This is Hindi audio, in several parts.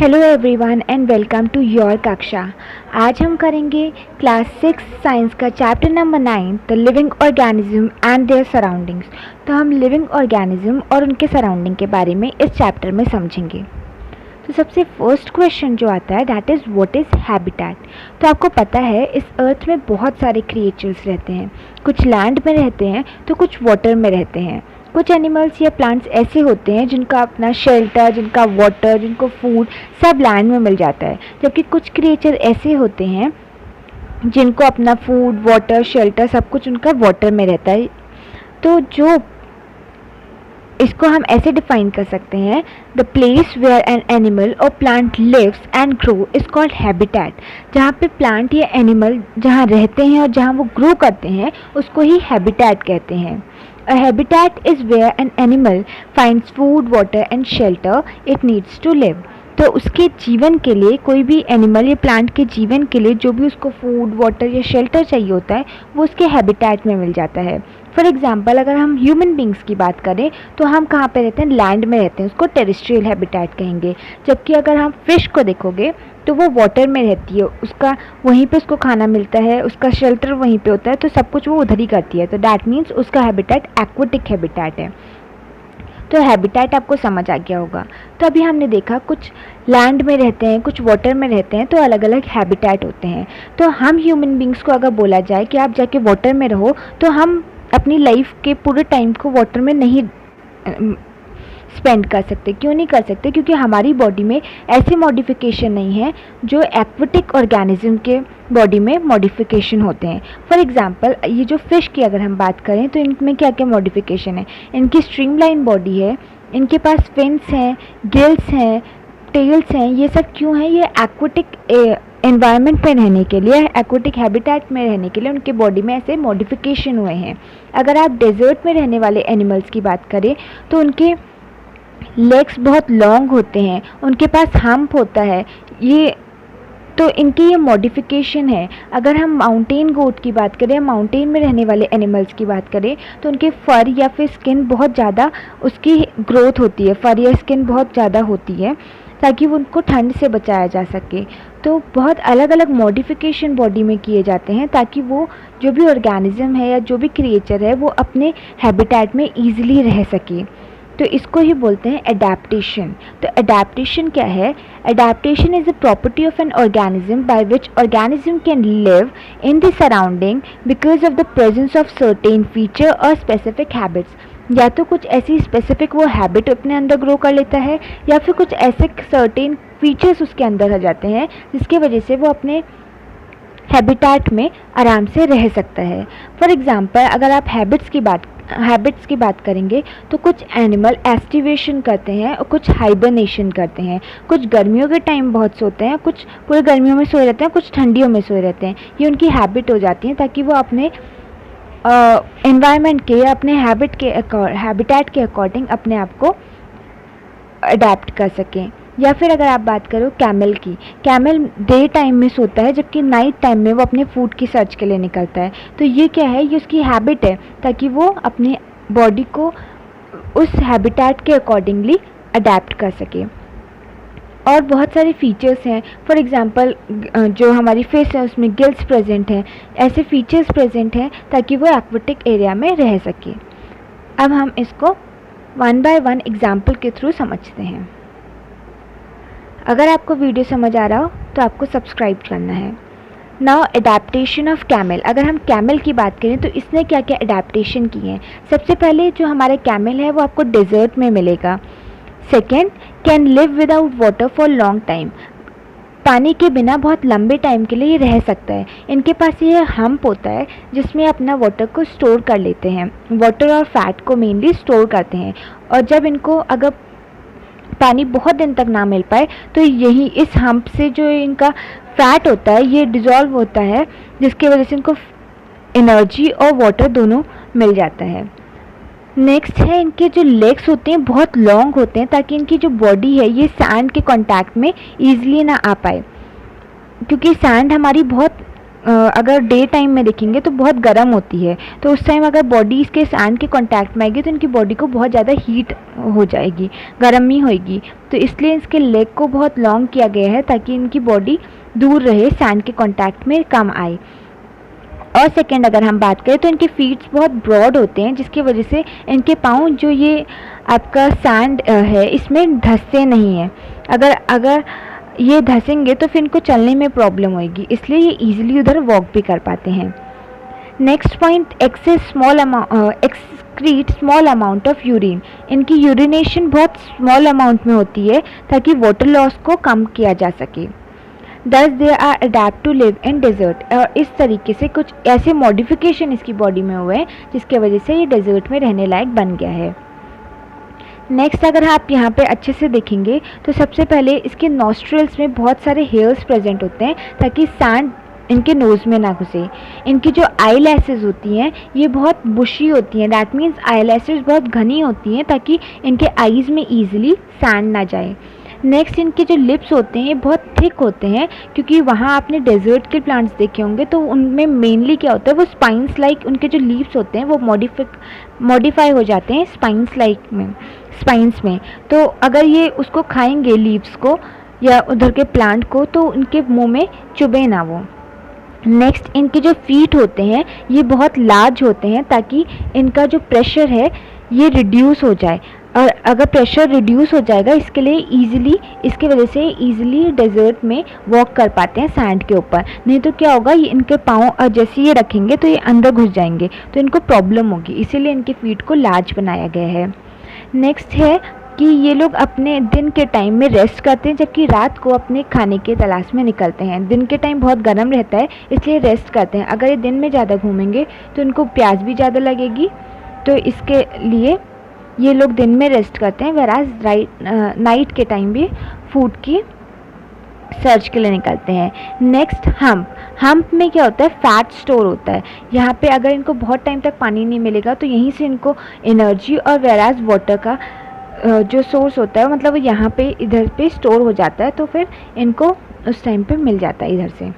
Hello everyone and welcome to your कक्षा। आज हम करेंगे क्लास 6 साइंस का chapter number 9 the living organism and their surroundings. तो हम लिविंग ऑर्गेनिज्म और उनके सराउंडिंग के बारे में इस चैप्टर में समझेंगे। तो सबसे फर्स्ट क्वेश्चन जो आता है that is what is habitat. तो आपको पता है इस अर्थ में बहुत सारे क्रिएचर्स रहते हैं, कुछ लैंड में रहते हैं तो कुछ वाटर में रहते हैं। कुछ एनिमल्स या प्लांट्स ऐसे होते हैं जिनका अपना शेल्टर, जिनका वाटर, जिनको फूड सब लैंड में मिल जाता है, जबकि कुछ क्रिएचर ऐसे होते हैं जिनको अपना फूड, वाटर, शेल्टर सब कुछ उनका वाटर में रहता है। तो जो इसको हम ऐसे डिफाइन कर सकते हैं, the place where an animal और plant lives and grow is called habitat. जहाँ पे प्लांट या एनिमल जहाँ रहते हैं और जहाँ वो ग्रो करते हैं उसको ही हैबिटेट कहते हैं। A habitat is where an animal finds food, water and shelter it needs to live. तो उसके जीवन के लिए, कोई भी एनिमल या प्लांट के जीवन के लिए जो भी उसको फूड, वाटर या शेल्टर चाहिए होता है वो उसके हैबिटेट में मिल जाता है। फॉर एग्जांपल अगर हम ह्यूमन बींग्स की बात करें तो हम कहाँ पे रहते हैं, लैंड में रहते हैं, उसको टेरेस्ट्रियल हैबिटेट कहेंगे। जबकि अगर हम फिश को देखोगे तो वो वाटर में रहती है, उसका वहीं पे उसको खाना मिलता है, उसका शेल्टर वहीं पे होता है, तो सब कुछ वो उधर ही करती है। तो दैट मीन्स उसका हैबिटेट एक्वेटिक हैबिटेट है। तो हैबिटेट आपको समझ आ गया होगा। तो अभी हमने देखा कुछ लैंड में रहते हैं, कुछ वाटर में रहते हैं, तो अलग अलग हैबिटेट होते हैं। तो हम ह्यूमन बींग्स को अगर बोला जाए कि आप जाके वाटर में रहो तो हम अपनी लाइफ के पूरे टाइम को वाटर में नहीं स्पेंड कर सकते। क्यों नहीं कर सकते? क्योंकि हमारी बॉडी में ऐसे मॉडिफिकेशन नहीं है जो एक्वेटिक ऑर्गेनिज्म के बॉडी में मॉडिफिकेशन होते हैं। फॉर एग्जांपल ये जो फिश की अगर हम बात करें तो इनमें क्या क्या मॉडिफिकेशन है। इनकी स्ट्रीमलाइन बॉडी है, इनके पास फिन्स हैं, गिल्स हैं, टेल्स हैं। ये सब क्यों है? ये एक्वेटिक एनवायरनमेंट में रहने के लिए, एक्वेटिक हैबिटेट में रहने के लिए उनके बॉडी में ऐसे मॉडिफिकेशन हुए हैं। अगर आप डेजर्ट में रहने वाले एनिमल्स की बात करें तो उनके लेग्स बहुत लॉन्ग होते हैं, उनके पास हम्प होता है, ये तो इनकी ये मॉडिफिकेशन है। अगर हम माउंटेन गोट की बात करें, माउंटेन में रहने वाले एनिमल्स की बात करें तो उनके फर या फिर स्किन बहुत ज़्यादा उसकी ग्रोथ होती है, फर या स्किन बहुत ज़्यादा होती है ताकि वो उनको ठंड से बचाया जा सके। तो बहुत अलग अलग मॉडिफिकेशन बॉडी में किए जाते हैं ताकि वो जो भी ऑर्गेनिज्म है या जो भी क्रिएचर है वो अपने हैबिटेट में ईजिली रह सके। तो इसको ही बोलते हैं एडेप्टेशन। तो एडेप्टेशन क्या है? Adaptation is a property of an organism by which organism can live in the surrounding because of the presence of certain feature और स्पेसिफिक हैबिट्स। या तो कुछ ऐसी स्पेसिफिक वो हैबिट अपने अंदर ग्रो कर लेता है या फिर कुछ ऐसे सर्टेन फीचर्स उसके अंदर आ जाते हैं जिसकी वजह से वो अपने हैबिटेट में आराम से रह सकता है। फॉर एग्जांपल अगर आप हैबिट्स की बात करेंगे तो कुछ एनिमल एस्टिवेशन करते हैं और कुछ हाइबरनेशन करते हैं। कुछ गर्मियों के टाइम बहुत सोते हैं, कुछ पूरे गर्मियों में सोए रहते हैं, कुछ ठंडियों में सोए रहते हैं। ये उनकी हैबिट हो जाती है ताकि वो अपने एनवायरनमेंट के, अपने हैबिटेट के अकॉर्डिंग अपने आप को अडेप्ट कर सकें। या फिर अगर आप बात करो कैमल की, कैमल डे टाइम में सोता है जबकि नाइट टाइम में वो अपने फूड की सर्च के लिए निकलता है। तो ये क्या है? ये उसकी हैबिट है ताकि वो अपनी बॉडी को उस हैबिटेट के अकॉर्डिंगली अडेप्ट कर सके। और बहुत सारे फीचर्स हैं। फॉर एग्जांपल जो हमारी फिश है उसमें गिल्स प्रेजेंट हैं, ऐसे फीचर्स प्रेजेंट हैं ताकि वो एक्वेटिक एरिया में रह सके। अब हम इसको वन बाय वन एग्जाम्पल के थ्रू समझते हैं। अगर आपको वीडियो समझ आ रहा हो तो आपको सब्सक्राइब करना है। Now adaptation of camel. अगर हम कैमल की बात करें तो इसने क्या क्या एडेप्टेशन की हैं। सबसे पहले जो हमारे कैमल है वो आपको डेजर्ट में मिलेगा। Second, can live without water for long time. पानी के बिना बहुत लंबे टाइम के लिए ये रह सकता है। इनके पास ये हम्प होता है जिसमें अपना वाटर को स्टोर कर लेते हैं, वाटर और फैट को मेनली स्टोर करते हैं। और जब इनको अगर पानी बहुत दिन तक ना मिल पाए तो यही इस हम्प से जो इनका फैट होता है ये डिज़ोल्व होता है, जिसकी वजह से इनको एनर्जी और वाटर दोनों मिल जाता है। नेक्स्ट है, इनके जो लेग्स होते हैं बहुत लॉन्ग होते हैं ताकि इनकी जो बॉडी है ये सैंड के कांटेक्ट में ईजिली ना आ पाए, क्योंकि सैंड हमारी बहुत अगर डे टाइम में देखेंगे तो बहुत गर्म होती है, तो उस टाइम अगर बॉडी इसके सैंड के कांटेक्ट में आएगी तो इनकी बॉडी को बहुत ज़्यादा हीट हो जाएगी, गर्मी होएगी। तो इसलिए इसके लेग को बहुत लॉन्ग किया गया है ताकि इनकी बॉडी दूर रहे, सैंड के कांटेक्ट में कम आए। और सेकेंड अगर हम बात करें तो इनके फीट्स बहुत ब्रॉड होते हैं, जिसकी वजह से इनके पाँव जो ये आपका सैंड है इसमें धंसते नहीं हैं। अगर ये धंसेंगे तो फिर इनको चलने में प्रॉब्लम होगी, इसलिए ये इजीली उधर वॉक भी कर पाते हैं। Next point, excrete small amount of urine. इनकी यूरिनेशन बहुत स्मॉल अमाउंट में होती है ताकि वाटर लॉस को कम किया जा सके। Thus they are adept to live in desert. और इस तरीके से कुछ ऐसे मॉडिफिकेशन इसकी बॉडी में हुए हैं जिसके वजह से ये डेजर्ट में रहने लायक बन गया है। नेक्स्ट अगर आप यहाँ पे अच्छे से देखेंगे तो सबसे पहले इसके नॉस्ट्रल्स में बहुत सारे हेयर्स प्रेजेंट होते हैं ताकि सैंड इनके नोज़ में ना घुसे। इनकी जो आई लैसेस होती हैं ये बहुत बुशी होती हैं, दैट मीन्स आई लैसेस बहुत घनी होती हैं ताकि इनके आईज़ में ईजिली सैंड ना जाए। नेक्स्ट इनके जो लिप्स होते हैं ये बहुत थिक होते हैं, क्योंकि वहाँ आपने डेजर्ट के प्लांट्स देखे होंगे तो उनमें मेनली क्या होता है, वो स्पाइंस लाइक उनके जो लीव्स होते हैं वो मॉडिफाई हो जाते हैं स्पाइंस में। तो अगर ये उसको खाएंगे लीव्स को या उधर के प्लांट को तो उनके मुंह में चुभे ना वो। नेक्स्ट इनके जो फीट होते हैं ये बहुत लार्ज होते हैं ताकि इनका जो प्रेशर है ये रिड्यूस हो जाए, और अगर प्रेशर रिड्यूस हो जाएगा इसके वजह से ईजिली डेजर्ट में वॉक कर पाते हैं सैंड के ऊपर। नहीं तो क्या होगा, ये इनके पाँव जैसे ये रखेंगे तो ये अंदर घुस जाएंगे तो इनको प्रॉब्लम होगी, इसीलिए इनके फीट को लार्ज बनाया गया है। नेक्स्ट है कि ये लोग अपने दिन के टाइम में रेस्ट करते हैं जबकि रात को अपने खाने के तलाश में निकलते हैं। दिन के टाइम बहुत गर्म रहता है इसलिए रेस्ट करते हैं। अगर ये दिन में ज़्यादा घूमेंगे तो इनको प्यास भी ज़्यादा लगेगी, तो इसके लिए ये लोग दिन में रेस्ट करते हैं, वेराज नाइट के टाइम भी फूड की सर्च के लिए निकलते हैं। नेक्स्ट हम्प में क्या होता है, फैट स्टोर होता है। यहाँ पे अगर इनको बहुत टाइम तक पानी नहीं मिलेगा तो यहीं से इनको एनर्जी और वेराज वाटर का जो सोर्स होता है मतलब यहाँ पे इधर पे स्टोर हो जाता है, तो फिर इनको उस टाइम पे मिल जाता है इधर से।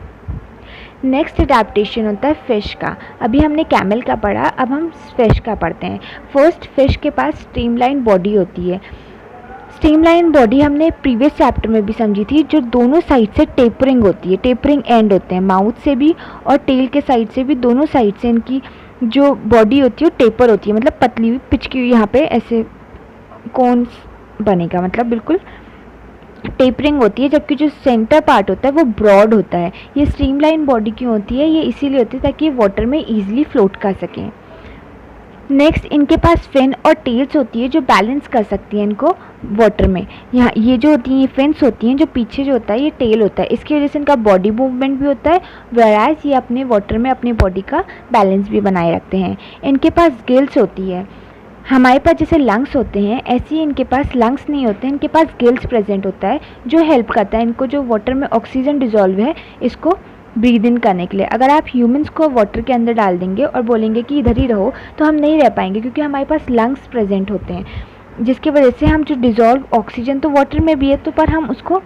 नेक्स्ट अडेप्टेशन होता है फिश का। अभी हमने कैमल का पढ़ा, अब हम फिश का पढ़ते हैं। फर्स्ट, फिश के पास स्ट्रीमलाइन बॉडी होती है। स्ट्रीमलाइन बॉडी हमने प्रीवियस चैप्टर में भी समझी थी, जो दोनों साइड से टेपरिंग होती है, टेपरिंग एंड होते हैं, माउथ से भी और टेल के साइड से भी, दोनों साइड से इनकी जो बॉडी होती है वो टेपर होती है, मतलब पतली हुई पिचकी हुई, यहाँ पे ऐसे कोन्स बनेगा, मतलब बिल्कुल टेपरिंग होती है, जबकि जो सेंटर पार्ट होता है वो ब्रॉड होता है। ये स्ट्रीमलाइन बॉडी क्यों होती है, ये इसीलिए होती है ताकि ये वाटर में ईजिली फ्लोट कर सकें। नेक्स्ट इनके पास फिन और टेल्स होती है जो बैलेंस कर सकती है इनको वाटर में। यहाँ ये जो होती हैं ये फिन्स होती हैं, जो पीछे जो होता है ये टेल होता है, इसकी वजह से इनका बॉडी मूवमेंट भी होता है, वेराज ये अपने वाटर में अपनी बॉडी का बैलेंस भी बनाए रखते हैं। इनके पास गिल्स होती है। हमारे पास जैसे लंग्स होते हैं ऐसे ही इनके पास लंग्स नहीं होते, इनके पास गिल्स प्रेजेंट होता है जो हेल्प करता है इनको, जो वाटर में ऑक्सीजन डिजॉल्व है इसको ब्रीद इन करने के लिए। अगर आप ह्यूमंस को वाटर के अंदर डाल देंगे और बोलेंगे कि इधर ही रहो तो हम नहीं रह पाएंगे, क्योंकि हमारे पास लंग्स प्रेजेंट होते हैं, जिसकी वजह से हम जो डिजॉल्व ऑक्सीजन तो वाटर में भी है तो पर हम उसको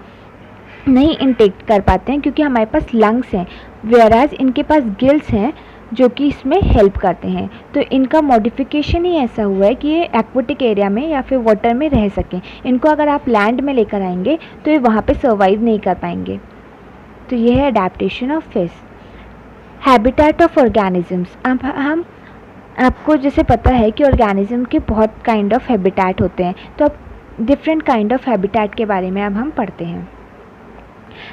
नहीं इनटेक कर पाते हैं क्योंकि हमारे पास लंग्स हैं, वेराज इनके पास गिल्स हैं जो कि इसमें हेल्प करते हैं। तो इनका मॉडिफिकेशन ही ऐसा हुआ है कि ये एक्वेटिक एरिया में या फिर वाटर में रह सकें। इनको अगर आप लैंड में लेकर आएंगे तो ये वहाँ पे सर्वाइव नहीं कर पाएंगे। तो ये है adaptation of fish. Habitat of organisms. अब हम आपको जैसे पता है कि ऑर्गेनिज्म के बहुत काइंड ऑफ हैबिटेट होते हैं, तो अब डिफरेंट काइंड ऑफ हैबिटेट के बारे में अब हम पढ़ते हैं।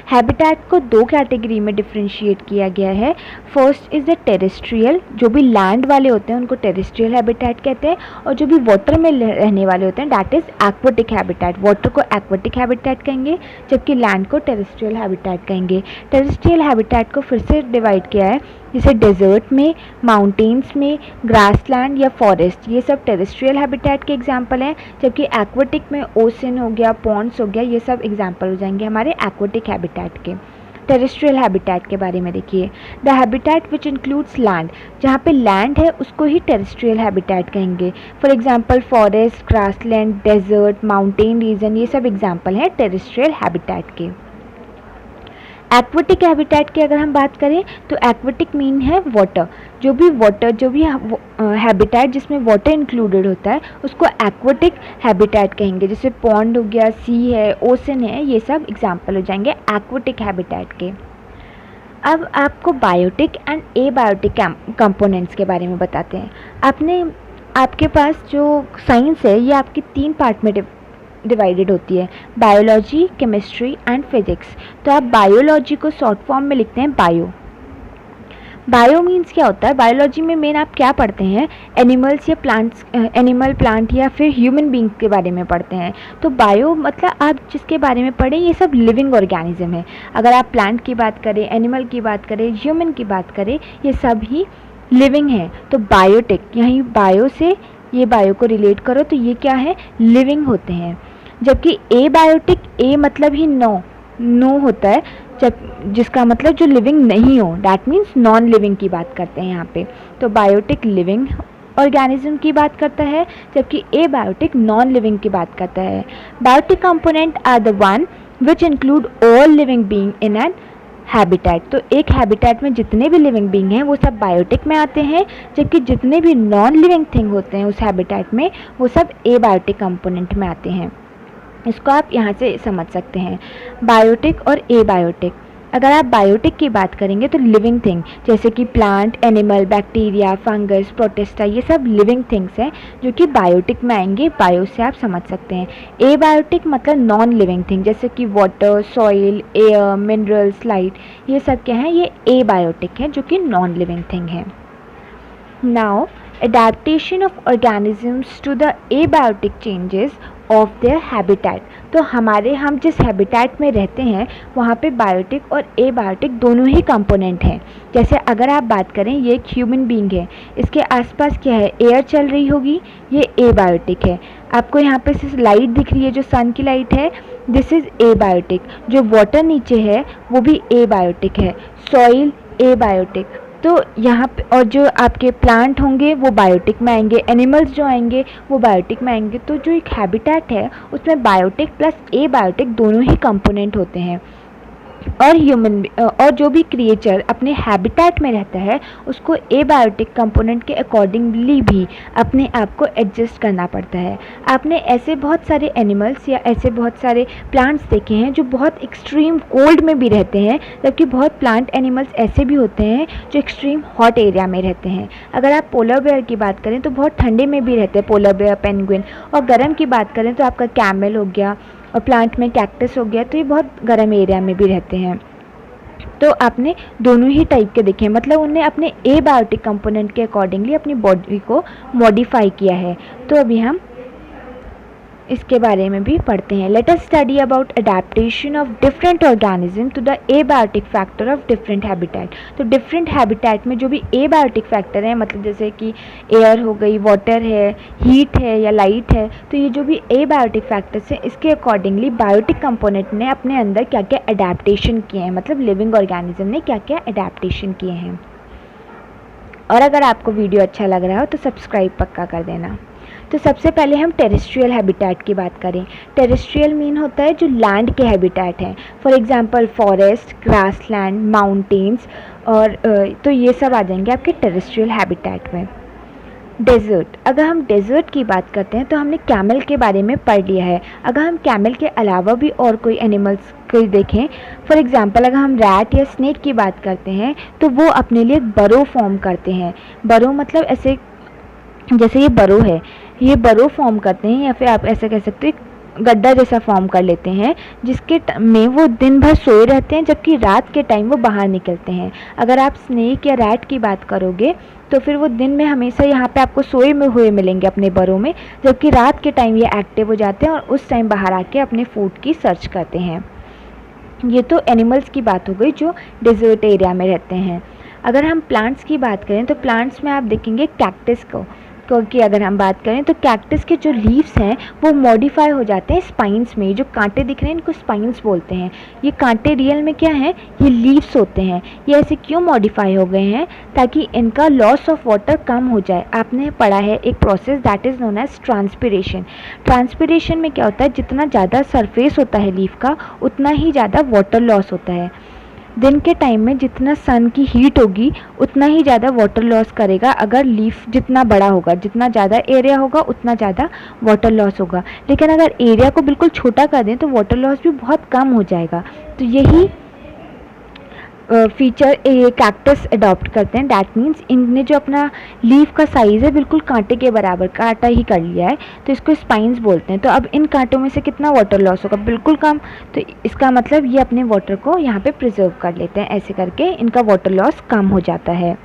हैबिटेट को दो कैटेगरी में डिफ्रेंशिएट किया गया है। फर्स्ट इज़ द टेरेस्ट्रियल, जो भी लैंड वाले होते हैं उनको टेरेस्ट्रियल हैबिटेट कहते हैं, और जो भी वाटर में रहने वाले होते हैं that is aquatic habitat. Water को एक्वेटिक हैबिटेट कहेंगे जबकि लैंड को टेरेस्ट्रियल हैबिटेट कहेंगे। टेरेस्ट्रियल हैबिटेट को फिर से डिवाइड किया है, जैसे डेजर्ट में, माउंटेन्स में, ग्रासलैंड या फॉरेस्ट, ये सब टेरेस्ट्रियल हैबिटेट के एग्जांपल हैं, जबकि एक्वेटिक में ओशन हो गया, पॉन्ड्स हो गया, ये सब एग्जांपल हो जाएंगे हमारे एक्वेटिक हैबिटेट के। टेरेस्ट्रियल हैबिटेट के बारे में देखिए, the habitat which includes land, जहाँ पे लैंड है उसको ही टेरेस्ट्रियल हैबिटेट कहेंगे। For example forest, grassland, desert, mountain region, ये सब एग्जांपल हैं टेरेस्ट्रियल हैबिटेट के। एक्वेटिक हैबिटेट की अगर हम बात करें तो एक्वेटिक मीन है वाटर, जो भी हैबिटेट जिसमें वाटर इंक्लूडेड होता है उसको एक्वेटिक हैबिटेट कहेंगे। जैसे पॉन्ड हो गया, सी है, ओशन है, ये सब एग्जाम्पल हो जाएंगे एक्वेटिक हैबिटेट के। अब आपको बायोटिक एंड एबायोटिक कंपोनेंट्स के बारे में बताते हैं। आपके पास जो साइंस है ये आपकी 3 पार्ट में डिवाइडेड होती है, बायोलॉजी, केमिस्ट्री एंड फिजिक्स। तो आप बायोलॉजी को शॉर्ट फॉर्म में लिखते हैं बायो मीन्स क्या होता है? बायोलॉजी में मेन आप क्या पढ़ते हैं? एनिमल्स या प्लांट्स, एनिमल, प्लांट या फिर ह्यूमन बींग के बारे में पढ़ते हैं। तो बायो मतलब आप जिसके बारे में पढ़ें ये सब लिविंग ऑर्गेनिज्म है। अगर आप प्लांट की बात करें, एनिमल की बात करें, ह्यूमन की बात करें, ये सब ही लिविंग है। तो बायोटिक, यहीं बायो से ये बायो को रिलेट करो तो ये क्या है? लिविंग होते हैं। जबकि एबायोटिक, ए मतलब ही नो होता है, जिसका मतलब जो लिविंग नहीं हो, डैट मीन्स नॉन लिविंग की बात करते हैं यहाँ पे। तो बायोटिक लिविंग ऑर्गेनिज्म की बात करता है, जबकि एबायोटिक नॉन लिविंग की बात करता है। Biotic component are the one which include all living being in an habitat. तो एक हैबिटेट में जितने भी लिविंग बीइंग हैं वो सब बायोटिक में आते हैं, जबकि जितने भी नॉन लिविंग थिंग होते हैं उस हैबिटेट में वो सब एबायोटिक कंपोनेंट में आते हैं। इसको आप यहाँ से समझ सकते हैं, बायोटिक और एबायोटिक। अगर आप बायोटिक की बात करेंगे तो लिविंग थिंग जैसे कि plant, animal, bacteria, fungus, protista, ये सब लिविंग थिंग्स हैं जो कि बायोटिक में आएंगे। बायो से आप समझ सकते हैं। एबायोटिक मतलब नॉन लिविंग थिंग जैसे कि water, soil, air, minerals, light, ये सब क्या है? ये एबायोटिक है जो कि नॉन लिविंग थिंग है। Now adaptation of organisms to the abiotic changes of their habitat। तो हम जिस हैबिटेट में रहते हैं वहाँ पे बायोटिक और एबायोटिक दोनों ही कंपोनेंट हैं। जैसे अगर आप बात करें, ये एक ह्यूमन बीइंग है, इसके आसपास क्या है? एयर चल रही होगी, ये एबायोटिक है। आपको यहाँ पे सिर्फ लाइट दिख रही है जो सन की लाइट है, दिस इज़ एबायोटिक। जो वाटर नीचे है वो भी एबायोटिक है, सॉइल एबायोटिक। तो यहाँ पे और जो आपके प्लांट होंगे वो बायोटिक में आएंगे, एनिमल्स जो आएंगे वो बायोटिक में आएंगे। तो जो एक हैबिटेट है उसमें बायोटिक प्लस एबायोटिक दोनों ही कंपोनेंट होते हैं। और जो भी क्रिएचर अपने हैबिटेट में रहता है उसको एबायोटिक कंपोनेंट के अकॉर्डिंगली भी अपने आप को एडजस्ट करना पड़ता है। आपने ऐसे बहुत सारे एनिमल्स या ऐसे बहुत सारे प्लांट्स देखे हैं जो बहुत एक्सट्रीम कोल्ड में भी रहते हैं, जबकि बहुत प्लांट एनिमल्स ऐसे भी होते हैं जो एक्सट्रीम हॉट एरिया में रहते हैं। अगर आप पोलर बेयर की बात करें तो बहुत ठंडे में भी रहते हैं पोलर बेयर, पेंगुइन। और गर्म की बात करें तो आपका कैमल हो गया और प्लांट में कैक्टस हो गया, तो ये बहुत गर्म एरिया में भी रहते हैं। तो आपने दोनों ही टाइप के देखे हैं, मतलब उन्हें अपने एबायोटिक कंपोनेंट के अकॉर्डिंगली अपनी बॉडी को मॉडिफाई किया है। तो अभी हम इसके बारे में भी पढ़ते हैं। Let us study about adaptation of different organism to the abiotic factor of different habitat. तो डिफरेंट हैबिटेट में जो भी एबायोटिक फैक्टर है, मतलब जैसे कि एयर हो गई, वाटर है, हीट है या लाइट है, तो ये जो भी एबायोटिक फैक्टर्स हैं इसके अकॉर्डिंगली बायोटिक कंपोनेंट ने अपने अंदर क्या क्या अडेप्टेशन किए हैं, मतलब लिविंग ऑर्गेनिज्म ने क्या क्या अडेप्टेशन किए हैं। और अगर आपको वीडियो अच्छा लग रहा हो तो सब्सक्राइब पक्का कर देना। तो सबसे पहले हम टेरेस्ट्रियल हैबिटेट की बात करें। टेरेस्ट्रियल मीन होता है जो लैंड के हैबिटेट हैं, for example forest, grassland, mountains, और तो ये सब आ जाएंगे आपके टेरेस्ट्रियल हैबिटेट में। डेजर्ट, अगर हम डेजर्ट की बात करते हैं तो हमने कैमल के बारे में पढ़ लिया है। अगर हम कैमल के अलावा भी और कोई एनिमल्स को देखें, फॉर एग्जांपल अगर हम रैट या स्नेक की बात करते हैं तो वो अपने लिए बरो फॉर्म करते हैं। बरो मतलब ऐसे, जैसे ये बरो है, ये बरो फॉर्म करते हैं, या फिर आप ऐसा कह सकते हो गड्ढा जैसा फॉर्म कर लेते हैं, जिसके में वो दिन भर सोए रहते हैं, जबकि रात के टाइम वो बाहर निकलते हैं। अगर आप स्नेक या रैट की बात करोगे तो फिर वो दिन में हमेशा यहाँ पे आपको सोए में हुए मिलेंगे अपने बरों में, जबकि रात के टाइम ये एक्टिव हो जाते हैं और उस टाइम बाहर आके अपने फूड की सर्च करते हैं। ये तो एनिमल्स की बात हो गई जो डिजर्ट एरिया में रहते हैं। अगर हम प्लांट्स की बात करें तो प्लांट्स में आप देखेंगे कैक्टस को, क्योंकि अगर हम बात करें तो कैक्टस के जो लीव्स हैं वो मॉडिफाई हो जाते हैं स्पाइंस में। जो कांटे दिख रहे हैं इनको स्पाइंस बोलते हैं। ये कांटे रियल में क्या हैं? ये लीव्स होते हैं। ये ऐसे क्यों मॉडिफाई हो गए हैं? ताकि इनका लॉस ऑफ वाटर कम हो जाए। आपने पढ़ा है एक process that is known as transpiration. Transpiration में क्या होता है? जितना ज़्यादा सरफेस होता है लीफ का उतना ही ज़्यादा वाटर लॉस होता है। दिन के टाइम में जितना सन की हीट होगी उतना ही ज़्यादा वाटर लॉस करेगा। अगर लीफ जितना बड़ा होगा, जितना ज़्यादा एरिया होगा उतना ज़्यादा वाटर लॉस होगा। लेकिन अगर एरिया को बिल्कुल छोटा कर दें तो वाटर लॉस भी बहुत कम हो जाएगा। तो यही फीचर कैक्टस अडॉप्ट करते हैं। दैट मीन्स इनने जो अपना लीफ का साइज़ है बिल्कुल कांटे के बराबर, कांटा ही कर लिया है, तो इसको स्पाइन्स बोलते हैं। तो अब इन कांटों में से कितना वाटर लॉस होगा? बिल्कुल कम। तो इसका मतलब ये अपने वाटर को यहाँ पे प्रिजर्व कर लेते हैं। ऐसे करके इनका वाटर लॉस कम हो जाता है।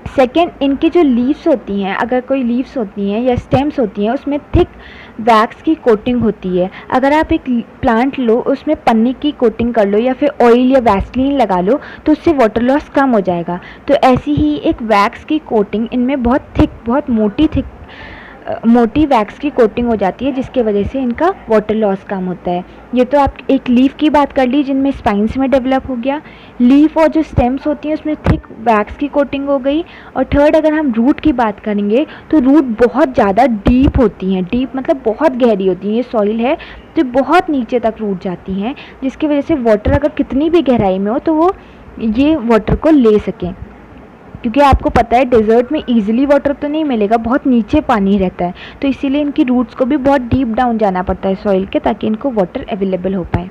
सेकेंड, इनकी जो लीव्स होती हैं, अगर कोई लीव्स होती हैं या स्टेम्स होती हैं उसमें थिक वैक्स की कोटिंग होती है। अगर आप एक प्लांट लो, उसमें पन्नी की कोटिंग कर लो या फिर ऑयल या वैसलीन लगा लो तो उससे वाटर लॉस कम हो जाएगा। तो ऐसी ही एक वैक्स की कोटिंग, इनमें बहुत थिक, बहुत मोटी वैक्स की कोटिंग हो जाती है जिसके वजह से इनका वाटर लॉस कम होता है। ये तो आप एक लीफ की बात कर ली जिनमें स्पाइन्स में डेवलप हो गया। लीफ और जो स्टेम्स होती हैं उसमें थिक वैक्स की कोटिंग हो गई। और थर्ड, अगर हम रूट की बात करेंगे तो रूट बहुत ज़्यादा डीप होती हैं। डीप मतलब बहुत गहरी होती हैं। ये सॉइल है तो बहुत नीचे तक रूट जाती हैं, जिसकी वजह से वाटर अगर कितनी भी गहराई में हो तो वो ये वाटर को ले सकें। क्योंकि आपको पता है डेजर्ट में ईजिली वाटर तो नहीं मिलेगा, बहुत नीचे पानी रहता है, तो इसीलिए इनकी रूट्स को भी बहुत डीप डाउन जाना पड़ता है सॉइल के, ताकि इनको वाटर अवेलेबल हो पाए।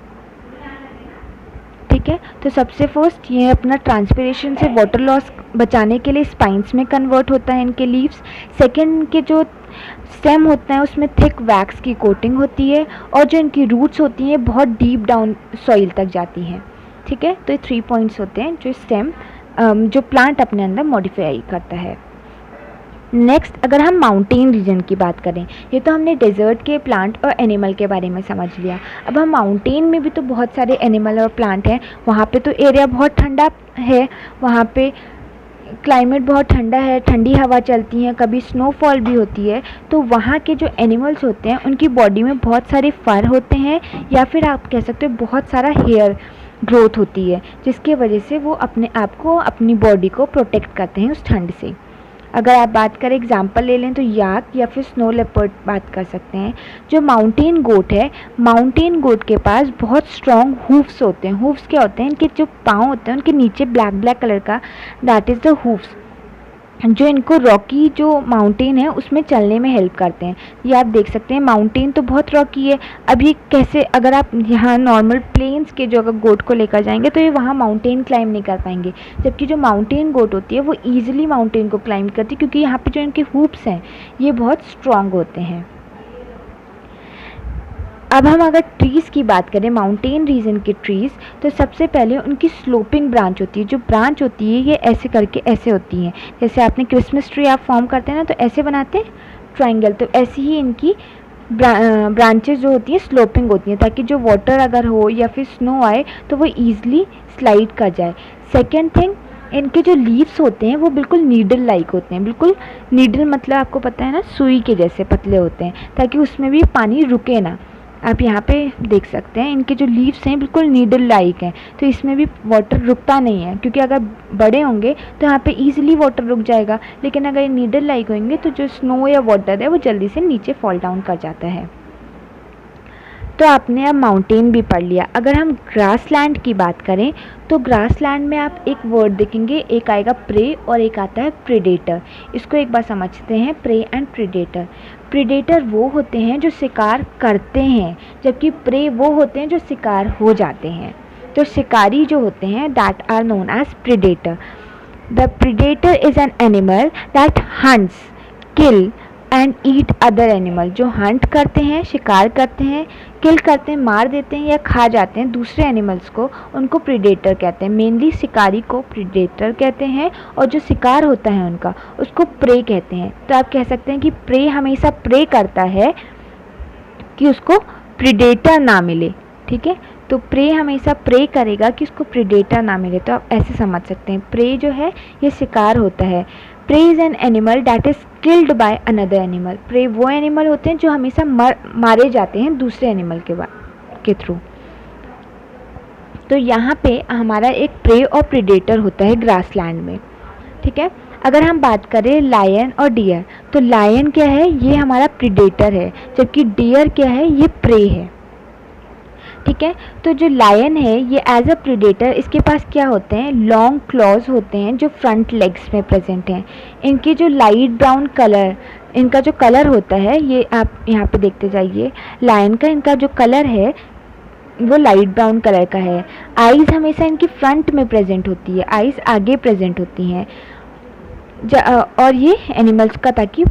ठीक है, तो सबसे फर्स्ट ये अपना ट्रांसपिरेशन से वाटर लॉस बचाने के लिए स्पाइन्स में कन्वर्ट होता है इनके लीव्स। सेकेंड, इनके जो स्टेम होता है उसमें थिक वैक्स की कोटिंग होती है, और जो इनकी रूट्स होती हैं बहुत डीप डाउन सॉइल तक जाती हैं। ठीक है, तो ये 3 पॉइंट्स होते हैं जो स्टेम जो प्लांट अपने अंदर मॉडिफाई करता है। नेक्स्ट, अगर हम माउंटेन रीजन की बात करें, ये तो हमने डेजर्ट के प्लांट और एनिमल के बारे में समझ लिया। अब हम माउंटेन में भी तो बहुत सारे एनिमल और प्लांट हैं। वहाँ पे तो एरिया बहुत ठंडा है, वहाँ पे क्लाइमेट बहुत ठंडा है, ठंडी हवा चलती है, कभी स्नोफॉल भी होती है। तो वहाँ के जो एनिमल्स होते हैं उनकी बॉडी में बहुत सारे फर होते हैं, या फिर आप कह सकते हो बहुत सारा हेयर ग्रोथ होती है, जिसकी वजह से वो अपने आप को, अपनी बॉडी को प्रोटेक्ट करते हैं उस ठंड से। अगर आप बात करें, एग्जांपल ले लें तो याक या फिर स्नो लेपर्ड बात कर सकते हैं। जो माउंटेन गोट है, माउंटेन गोट के पास बहुत स्ट्रॉन्ग हूफ्स होते हैं। हूफ्स क्या होते हैं? इनके जो पाँव होते हैं उनके नीचे ब्लैक ब्लैक कलर का, दैट इज़ द हूफ्स, जो इनको रॉकी जो माउंटेन है उसमें चलने में हेल्प करते हैं। ये आप देख सकते हैं, माउंटेन तो बहुत रॉकी है। अब ये कैसे, अगर आप यहाँ नॉर्मल प्लेन्स के जो अगर गोट को लेकर जाएंगे तो ये वहाँ माउंटेन क्लाइंब नहीं कर पाएंगे, जबकि जो माउंटेन गोट होती है वो ईजिली माउंटेन को क्लाइंब करती है, क्योंकि यहाँ पे जो इनके हूप्स हैं ये बहुत स्ट्रॉन्ग होते हैं। अब हम अगर ट्रीज़ की बात करें, माउंटेन रीजन के ट्रीज़, तो सबसे पहले उनकी स्लोपिंग ब्रांच होती है। जो ब्रांच होती है ये ऐसे करके ऐसे होती हैं, जैसे आपने क्रिसमस ट्री आप फॉर्म करते हैं ना तो ऐसे बनाते हैं ट्रायंगल, तो ऐसी ही इनकी ब्रांचेस जो होती हैं स्लोपिंग होती हैं, ताकि जो वाटर अगर हो या फिर स्नो आए तो वो ईजिली स्लाइड कर जाए। सेकेंड थिंग, इनके जो लीव्स होते हैं वो बिल्कुल नीडल लाइक होते हैं। बिल्कुल नीडल मतलब आपको पता है ना, सुई के जैसे पतले होते हैं, ताकि उसमें भी पानी रुके ना। आप यहाँ पे देख सकते हैं इनके जो लीव्स हैं बिल्कुल नीडल लाइक हैं, तो इसमें भी वाटर रुकता नहीं है, क्योंकि अगर बड़े होंगे तो यहाँ पे ईजिली वाटर रुक जाएगा, लेकिन अगर नीडल लाइक होंगे तो जो स्नो या वाटर है वो जल्दी से नीचे फॉल डाउन कर जाता है। तो आपने अब माउंटेन भी पढ़ लिया। अगर हम ग्रासलैंड की बात करें तो ग्रासलैंड में आप एक वर्ड देखेंगे, एक आएगा प्रे और एक आता है प्रेडेटर। इसको एक बार समझते हैं, प्रे एंड प्रेडेटर। प्रेडेटर वो होते हैं जो शिकार करते हैं, जबकि प्रे वो होते हैं जो शिकार हो जाते हैं। तो शिकारी जो होते हैं that are known as predator. The predator is an animal that hunts, kill and eat other animal. जो हंट करते हैं, शिकार करते हैं, किल करते हैं, मार देते हैं या खा जाते हैं दूसरे एनिमल्स को, उनको प्रेडेटर कहते हैं। मेनली शिकारी को प्रेडेटर कहते हैं, और जो शिकार होता है उनका उसको प्रे कहते हैं। तो आप कह सकते हैं कि प्रे हमेशा प्रे करता है कि उसको प्रेडेटर ना मिले। ठीक है, तो प्रे हमेशा प्रे करेगा कि उसको प्रेडेटर ना मिले। तो आप ऐसे समझ सकते हैं, प्रे जो है ये शिकार होता है। Prey is an animal that is killed by another animal. Prey वो एनिमल होते हैं जो हमेशा मारे जाते हैं दूसरे एनिमल के थ्रू। तो यहाँ पे हमारा एक प्रे और प्रेडेटर होता है ग्रासलैंड में। ठीक है, अगर हम बात करें लायन और डियर, तो लायन क्या है? ये हमारा प्रेडेटर है, जबकि डियर क्या है? ये प्रे है। ठीक है। तो जो लायन है ये एज अ प्रीडेटर, इसके पास क्या होते हैं, लॉन्ग क्लॉज होते हैं जो फ्रंट लेग्स में प्रेजेंट हैं। इनकी जो लाइट ब्राउन कलर, इनका जो कलर होता है, ये आप यहाँ पे देखते जाइए, लायन का इनका जो कलर है वो लाइट ब्राउन कलर का है। आइज़ हमेशा इनकी फ्रंट में प्रेजेंट होती है, आइज़ आगे प्रेजेंट होती हैं और ये एनिमल्स का ताकि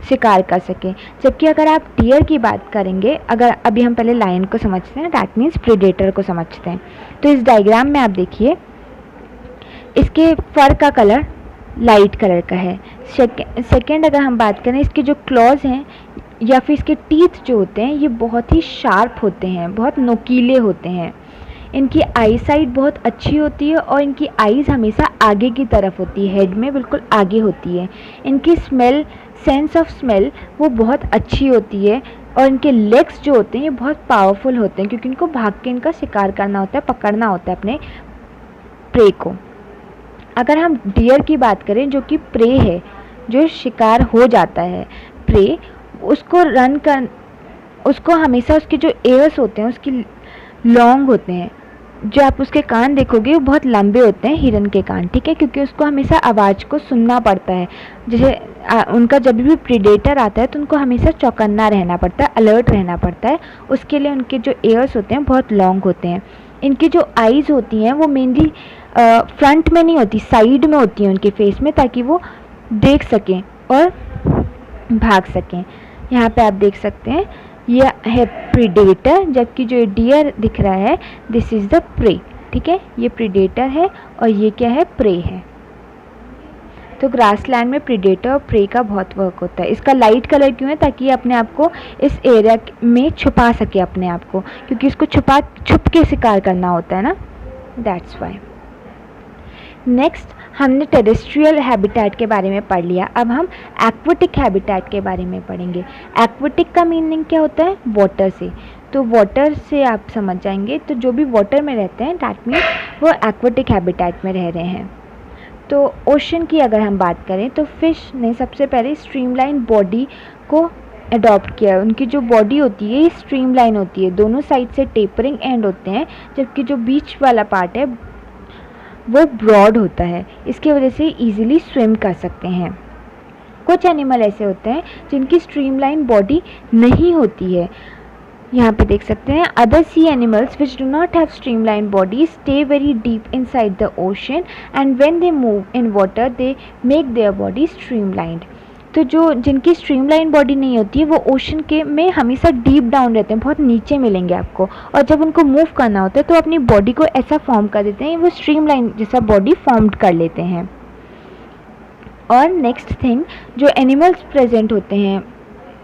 शिकार कर सकें। जबकि अगर आप डियर की बात करेंगे, अगर अभी हम पहले लायन को समझते हैं, दैट मीन्स प्रेडेटर को समझते हैं। तो इस डायग्राम में आप देखिए, इसके फर का कलर लाइट कलर का है। सेकेंड अगर हम बात करें, इसके जो क्लॉज हैं या फिर इसके टीथ जो होते हैं ये बहुत ही शार्प होते हैं, बहुत नोकीले होते हैं। इनकी आई साइट बहुत अच्छी होती है और इनकी आईज़ हमेशा आगे की तरफ होती है, हेड में बिल्कुल आगे होती है। इनकी स्मेल, सेंस ऑफ स्मेल वो बहुत अच्छी होती है और इनके लेग्स जो होते हैं ये बहुत पावरफुल होते हैं, क्योंकि इनको भाग के इनका शिकार करना होता है, पकड़ना होता है अपने प्रे को। अगर हम डियर की बात करें जो कि प्रे है, जो शिकार हो जाता है प्रे, उसको हमेशा उसके जो एयर्स होते हैं उसकी लॉन्ग होते हैं। जो आप उसके कान देखोगे वो बहुत लंबे होते हैं, हिरन के कान, ठीक है, क्योंकि उसको हमेशा आवाज़ को सुनना पड़ता है। जैसे उनका जब भी प्रीडेटर आता है तो उनको हमेशा चौकन्ना रहना पड़ता है, अलर्ट रहना पड़ता है। उसके लिए उनके जो एयर्स होते हैं बहुत लॉन्ग होते हैं। इनकी जो आईज़ होती हैं वो मेनली फ्रंट में नहीं होती, साइड में होती हैं उनके फेस में, ताकि वो देख सकें और भाग सकें। यहाँ पे आप देख सकते हैं ये है प्रीडेटर, जबकि जो डियर दिख रहा है दिस इज़ द प्रे, ठीक है। ये प्रीडेटर है और ये क्या है, प्रे है। तो ग्रासलैंड में प्रीडेटर और प्रे का बहुत वर्क होता है। इसका लाइट कलर क्यों है, ताकि ये अपने आप को इस एरिया में छुपा सके अपने आप को, क्योंकि इसको छुप के शिकार करना होता है ना, दैट्स वाई। नेक्स्ट हमने टेरेस्ट्रियल हैबिटेट के बारे में पढ़ लिया, अब हम एक्वेटिक हैबिटेट के बारे में पढ़ेंगे। एक्वेटिक का मीनिंग क्या होता है, वाटर से। तो वाटर से आप समझ जाएंगे, तो जो भी वाटर में रहते हैं दैट मीन्स वो एक्वेटिक हैबिटेट में रह रहे हैं। तो ओशन की अगर हम बात करें तो फिश ने सबसे पहले स्ट्रीमलाइन बॉडी को अडॉप्ट किया। उनकी जो बॉडी होती है स्ट्रीमलाइन होती है, दोनों साइड से टेपरिंग एंड होते हैं, जबकि जो बीच वाला पार्ट है वो ब्रॉड होता है। इसकी वजह से इजीली स्विम कर सकते हैं। कुछ एनिमल ऐसे होते हैं जिनकी स्ट्रीमलाइन बॉडी नहीं होती है, यहाँ पे देख सकते हैं। Other sea animals which do not have streamline body stay very deep inside the ocean and when they move in water they make their body streamlined. तो जो जिनकी स्ट्रीमलाइन बॉडी नहीं होती है वो ओशन के में हमेशा डीप डाउन रहते हैं, बहुत नीचे मिलेंगे आपको, और जब उनको मूव करना होता है तो अपनी बॉडी को ऐसा फॉर्म कर देते हैं, वो स्ट्रीमलाइन जैसा बॉडी फॉर्म कर लेते हैं। और नेक्स्ट थिंग, जो एनिमल्स प्रेजेंट होते हैं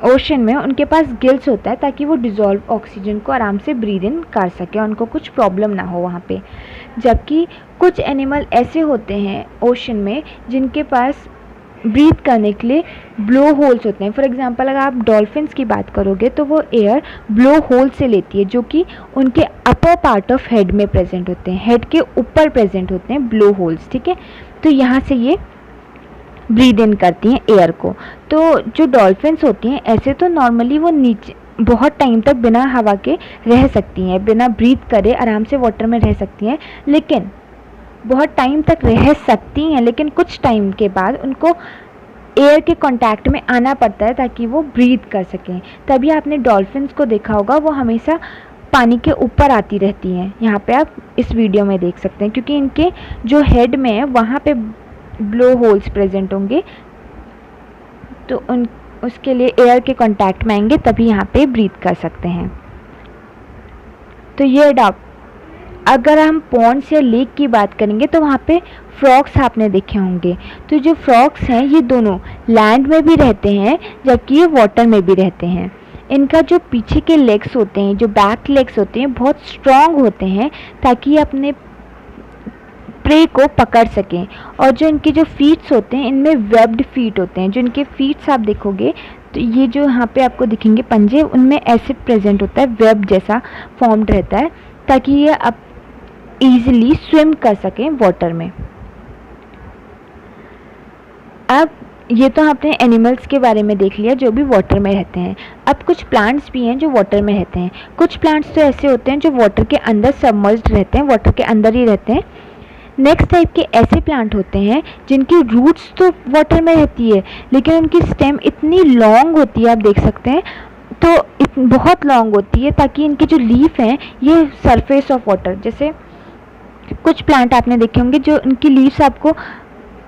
ओशन में उनके पास गिल्स होता है ताकि वो डिज़ोल्व ऑक्सीजन को आराम से ब्रीद इन कर सके, उनको कुछ प्रॉब्लम ना हो वहाँ पे। जबकि कुछ एनिमल ऐसे होते हैं ओशन में जिनके पास ब्रीथ करने के लिए ब्लो होल्स होते हैं। फॉर एग्जांपल अगर आप डॉल्फिन्स की बात करोगे तो वो एयर ब्लो होल से लेती है, जो कि उनके अपर पार्ट ऑफ हेड में प्रेजेंट होते हैं, हेड के ऊपर प्रेजेंट होते हैं ब्लो होल्स, ठीक है। तो यहाँ से ये ब्रीद इन करती हैं एयर को। तो जो डॉल्फिन्स होती हैं ऐसे तो नॉर्मली वो नीचे बहुत टाइम तक बिना हवा के रह सकती हैं, बिना ब्रीथ करे आराम से वाटर में रह सकती हैं, लेकिन बहुत टाइम तक रह सकती हैं, लेकिन कुछ टाइम के बाद उनको एयर के कांटेक्ट में आना पड़ता है ताकि वो ब्रीथ कर सकें। तभी आपने डॉल्फिन्स को देखा होगा वो हमेशा पानी के ऊपर आती रहती हैं। यहाँ पे आप इस वीडियो में देख सकते हैं, क्योंकि इनके जो हेड में है वहाँ पे ब्लो होल्स प्रेजेंट होंगे, तो उसके लिए एयर के कांटेक्ट में आएंगे तभी यहाँ पे ब्रीथ कर सकते हैं। तो ये अगर हम पॉन्ड्स या लेक की बात करेंगे तो वहाँ पे फ्रॉग्स आपने देखे होंगे। तो जो फ्रॉग्स हैं ये दोनों लैंड में भी रहते हैं जबकि ये वाटर में भी रहते हैं। इनका जो पीछे के लेग्स होते हैं, जो बैक लेग्स होते हैं, बहुत स्ट्रॉन्ग होते हैं ताकि ये अपने प्रे को पकड़ सकें। और जो इनके जो फीट्स होते हैं इनमें वेब्ड फीट होते हैं। जो इनके फीट्स आप देखोगे तो ये जो यहाँ पे आपको दिखेंगे पंजे, उनमें ऐसे प्रेजेंट होता है, वेब जैसा फॉर्म्ड रहता है ताकि ये अब ईजिली स्विम कर सकें वाटर में। अब ये तो आपने एनिमल्स के बारे में देख लिया जो भी वाटर में रहते हैं। अब कुछ प्लांट्स भी हैं जो वाटर में रहते हैं। कुछ प्लांट्स तो ऐसे होते हैं जो वाटर के अंदर सबमर्ज्ड रहते हैं, वाटर के अंदर ही रहते हैं। नेक्स्ट टाइप के ऐसे प्लांट होते हैं जिनकी रूट्स तो वाटर में रहती है लेकिन उनकी स्टेम इतनी लॉन्ग होती है, आप देख सकते हैं, तो बहुत लॉन्ग होती है ताकि इनके जो लीफ हैं ये सरफेस ऑफ वाटर, जैसे कुछ प्लांट आपने देखे होंगे जो इनकी लीव्स आपको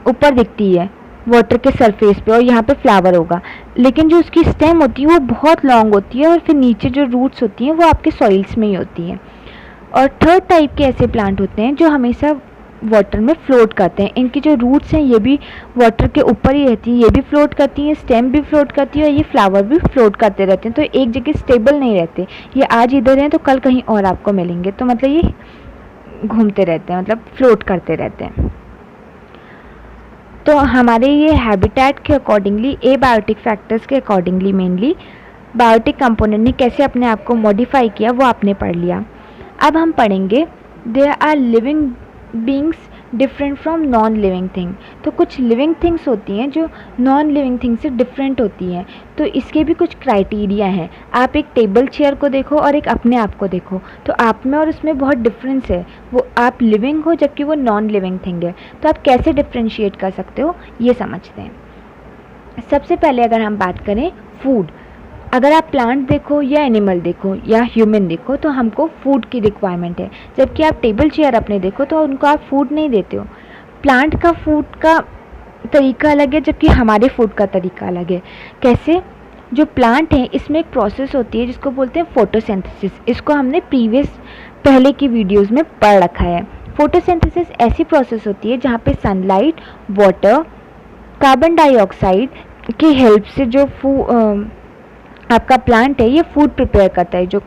ऊपर दिखती है वाटर के सरफेस पे और यहाँ पे फ्लावर होगा, लेकिन जो उसकी स्टेम होती है वो बहुत लॉन्ग होती है और फिर नीचे जो रूट्स होती हैं वो आपके सॉइल्स में ही होती हैं। और थर्ड टाइप के ऐसे प्लांट होते हैं जो हमेशा वाटर में फ्लोट करते हैं। इनकी जो रूट्स हैं ये भी वाटर के ऊपर ही रहती हैं, ये भी फ्लोट करती हैं, स्टेम भी फ्लोट करती है और ये फ्लावर भी फ्लोट करते रहते हैं। तो एक जगह स्टेबल नहीं रहते, ये आज इधर हैं तो कल कहीं और आपको मिलेंगे, तो मतलब ये घूमते रहते हैं, मतलब फ्लोट करते रहते हैं। तो हमारे ये हैबिटेट के अकॉर्डिंगली, एबायोटिक फैक्टर्स के अकॉर्डिंगली मेनली बायोटिक कंपोनेंट ने कैसे अपने आप को मॉडिफाई किया वो आपने पढ़ लिया। अब हम पढ़ेंगे there are living beings different from non living thing. तो कुछ लिविंग थिंग्स होती हैं जो नॉन लिविंग थिंग से डिफरेंट होती हैं, तो इसके भी कुछ क्राइटेरिया हैं। आप एक टेबल चेयर को देखो और एक अपने आप को देखो, तो आप में और उसमें बहुत डिफरेंस है। वो आप लिविंग हो जबकि वो नॉन लिविंग थिंग है, तो आप कैसे डिफ्रेंशिएट कर सकते हो ये समझते हैं। सबसे पहले अगर हम बात करें फूड, अगर आप प्लांट देखो या एनिमल देखो या ह्यूमन देखो तो हमको फूड की रिक्वायरमेंट है, जबकि आप टेबल चेयर अपने देखो तो उनको आप फूड नहीं देते हो। प्लांट का फूड का तरीका अलग है जबकि हमारे फूड का तरीका अलग है। कैसे? जो प्लांट है इसमें एक प्रोसेस होती है जिसको बोलते हैं फोटोसिंथेसिस। इसको हमने पहले की वीडियोज़ में पढ़ रखा है। फोटोसिंथेसिस ऐसी प्रोसेस होती है जहाँ पे सनलाइट, वाटर, कार्बन डाइऑक्साइड की हेल्प से जो आपका प्लांट है ये फूड प्रिपेयर करता है, जो